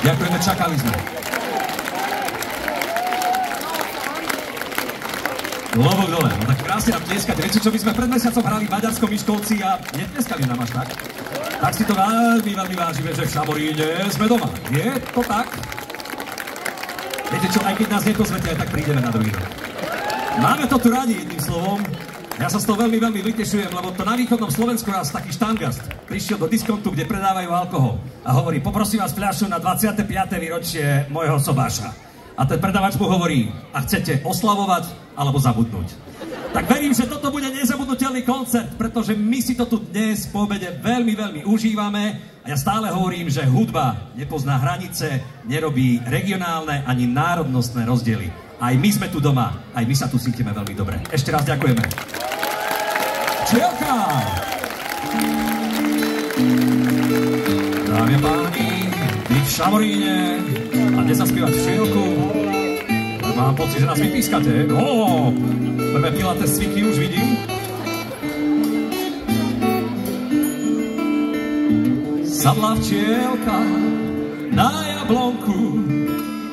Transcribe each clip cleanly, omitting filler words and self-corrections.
Ďakujeme, čakali sme. Klobúk dole, no tak krásne nám tlieskate. Viete čo, my sme pred mesiacom hrali v Maďarskom Miškolci a netlieskali nám až tak. Tak si to veľmi, veľmi vážime, že v Šamoríne sme doma. Je to tak? Viete čo, aj keď nás nepozvete, aj tak prídeme na druhý rok. Máme to tu radi, jedným slovom. Ja sa z toho veľmi, veľmi vytešujem, lebo to na východnom Slovensku raz taký štangast prišiel do diskontu, kde predávajú alkohol a hovorí, poprosím vás fľašu na 25. výročie môjho sobáša. A ten predávač mu hovorí, a chcete oslavovať alebo zabudnúť. Tak verím, že toto bude nezabudnutelný koncert, pretože my si to tu dnes po obede veľmi, veľmi užívame a ja stále hovorím, že hudba nepozná hranice, nerobí regionálne ani národnostné rozdiely. Aj my sme tu doma, aj my sa tu cítime veľmi dobre. Ešte raz ďakujeme. Včielka! Dámy a páni, my v Šamoríne a dnes sa spievať Včielku. Mám pocit, že nás vypískate. Prvé pilaté cviky už vidím. Sadla včielka na jablonku,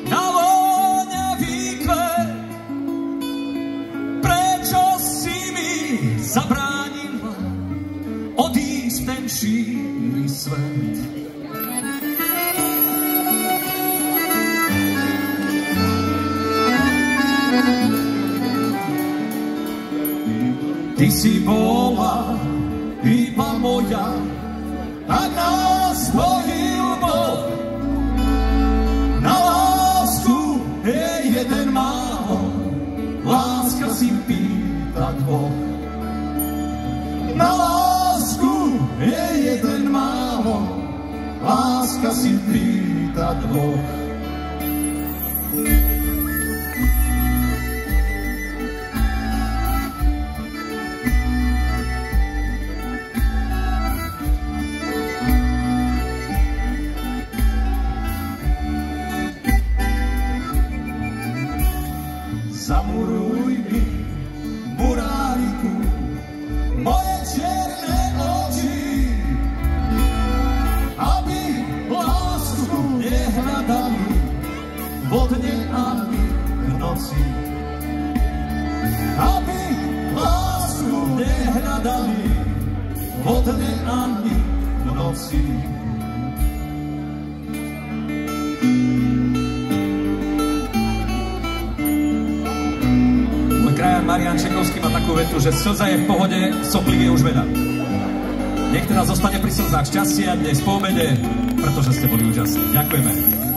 na voňavý kvet. Prečo si mi zabránila odísť ten šíry svet? Ty si bola iba moja, tak nás spojil Boh. Na lásku je jeden málo, láska si pýta dvoch. Na lásku je jeden málo, láska si pýta dvoch. Zamuruj mi muráriku, moje čierne oči, aby lásku nehľadali vo dne ani v noci. Aby lásku nehľadali vo dne ani v noci. Krajan Marián Čekovský má takú vetu, že slza je v pohode, soplik je už veda. Nech teda zostane pri slzách šťastia dnes po obede, pretože ste boli úžasní. Ďakujeme.